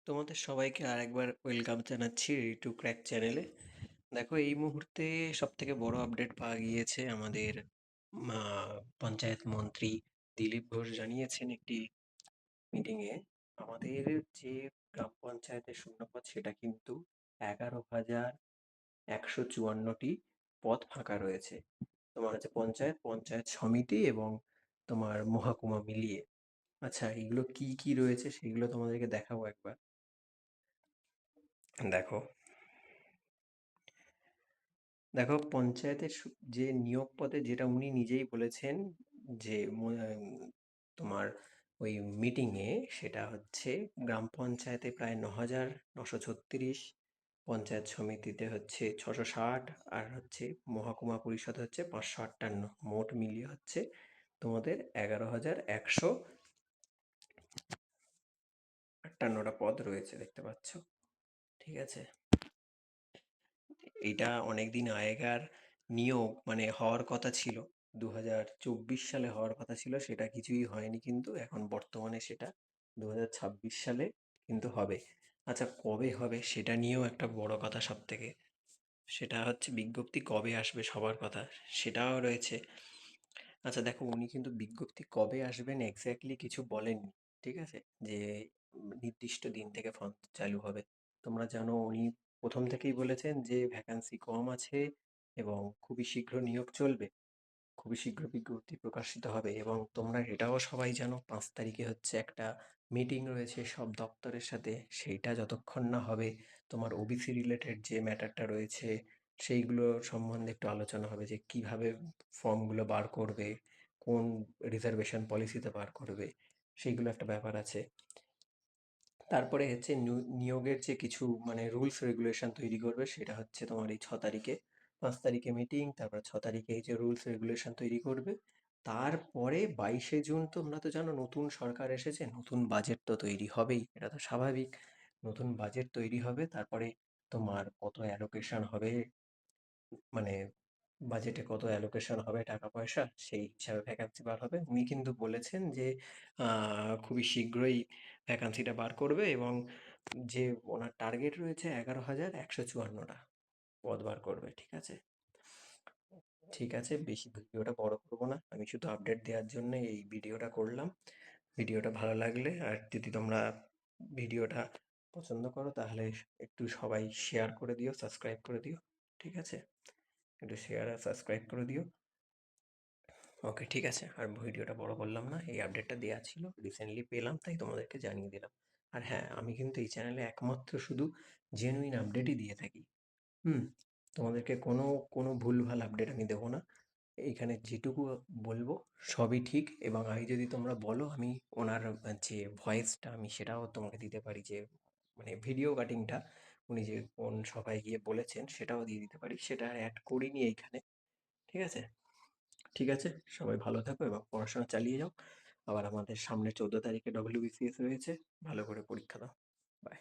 তোমাদের সবাইকে আরেকবার ওয়েলকাম জানাচ্ছি রিটু ক্র্যাক চ্যানেলে। দেখো, এই মুহূর্তে সব থেকে বড় আপডেট পাওয়া গিয়েছে। আমাদের পঞ্চায়েত মন্ত্রী দিলীপ ঘোষ জানিয়েছেন একটি মিটিংয়ে, আমাদের যে গ্রাম পঞ্চায়েতের শূন্যপদ সেটা কিন্তু 11,154টি পদ ফাঁকা রয়েছে। তোমার হচ্ছে পঞ্চায়েত, পঞ্চায়েত সমিতি এবং তোমার মহকুমা মিলিয়ে। আচ্ছা, এগুলো কি কি রয়েছে সেগুলো তোমাদেরকে দেখাবো একবার। দেখো, দেখো, পঞ্চায়েতের যে নিয়োগ পদে, যেটা উনি নিজেই বলেছেন যে তোমার ওই মিটিংয়ে, সেটা হচ্ছে গ্রাম পঞ্চায়েতে প্রায় 9,936, পঞ্চায়েত সমিতিতে হচ্ছে 660, আর হচ্ছে মহকুমা পরিষদ হচ্ছে 558। মোট মিলিয়ে হচ্ছে তোমাদের 11,158টা পদ রয়েছে, দেখতে পাচ্ছ। ঠিক আছে, এটা অনেকদিন আগেকার নিয়োগ, মানে হওয়ার কথা ছিল, 2024 সালে হওয়ার কথা ছিল, সেটা কিছুই হয়নি, কিন্তু এখন বর্তমানে সেটা 2026 সালে কিন্তু হবে। আচ্ছা, কবে হবে সেটা নিয়েও একটা বড় কথা সব থেকে, সেটা হচ্ছে বিজ্ঞপ্তি কবে আসবে সবার কথা, সেটাও রয়েছে। আচ্ছা দেখো, উনি কিন্তু বিজ্ঞপ্তি কবে আসবেন এক্স্যাক্টলি কিছু বলেননি। ঠিক আছে, যে নির্দিষ্ট দিন থেকে ফর্ম চালু হবে। তোমরা জানো, উনি প্রথম থেকেই বলেছেন যে ভ্যাকান্সি কম আছে এবং খুবই শীঘ্র নিয়োগ চলবে, খুবই শীঘ্র বিজ্ঞপ্তি প্রকাশিত হবে। এবং তোমরা এটাও সবাই জানো, 5 তারিখে হচ্ছে একটা মিটিং রয়েছে সব দপ্তরের সাথে, সেইটা যতক্ষণ না হবে, তোমার ওবিসি রিলেটেড যে ম্যাটারটা রয়েছে সেইগুলো সম্বন্ধে একটু আলোচনা হবে, যে কিভাবে ফর্মগুলো বার করবে, কোন রিজার্ভেশন পলিসিতে বার করবে, সেইগুলো একটা ব্যাপার আছে। তারপরে হচ্ছে নিয়োগের যে কিছু মানে রুলস রেগুলেশন তৈরি করবে, সেটা হচ্ছে তোমার এই 6 তারিখে। 5 তারিখে মিটিং, তারপর 6 তারিখে এই যে রুলস রেগুলেশন তৈরি করবে। তারপরে 22শে জুন, তোমরা তো জানো নতুন সরকার এসেছে, নতুন বাজেট তো তৈরি হবেই, এটা তো স্বাভাবিক। নতুন বাজেট তৈরি হবে, তারপরে তোমার কত অ্যালোকেশন হবে, মানে বাজেটে কত অ্যালোকেশন হবে টাকা পয়সা, সেই হিসাবে ভ্যাকান্সি বার হবে। উনি কিন্তু বলেছেন যে খুবই শীঘ্রই ভ্যাকান্সিটা বার করবে, এবং যে ওনার টার্গেট রয়েছে 11,154টা পদ বার করবে। ঠিক আছে, ঠিক আছে, বেশি ভিডিওটা বড় করবো না, আমি শুধু আপডেট দেওয়ার জন্য এই ভিডিওটা করলাম। ভিডিওটা ভালো লাগলে, আর যদি তোমরা ভিডিওটা পছন্দ করো, তাহলে একটু সবাই শেয়ার করে দিও, সাবস্ক্রাইব করে দিও। ঠিক আছে, একটু শেয়ার আর সাবস্ক্রাইব করে দিও। ওকে, ঠিক আছে, আর ভিডিওটা বড় করলাম না, এই আপডেটটা দেওয়া ছিল, রিসেন্টলি পেলাম, তাই তোমাদেরকে জানিয়ে দিলাম। আর হ্যাঁ, আমি কিন্তু এই চ্যানেলে একমাত্র শুধু জেনুইন আপডেটই দিয়ে থাকি। হুম, তোমাদেরকে কোনো কোনো ভুলভাল আপডেট আমি দেবো না। এইখানে যেটুকু বলবো সবই ঠিক, এবং আমি যদি তোমরা বলো, আমি ওনার যে ভয়েসটা আমি সেটাও তোমাকে দিতে পারি, যে মানে ভিডিও কাটিংটা উনি যে কোন সভায় গিয়ে বলেছেন সেটাও দিয়ে দিতে পারি, সেটা অ্যাড করিনি এইখানে। ঠিক আছে, ঠিক আছে, সবাই ভালো থাকো এবং পড়াশোনা চালিয়ে যাও। আবার আমাদের সামনে 14 তারিখে WBCS রয়েছে, ভালো করে পরীক্ষা দাও। বাই।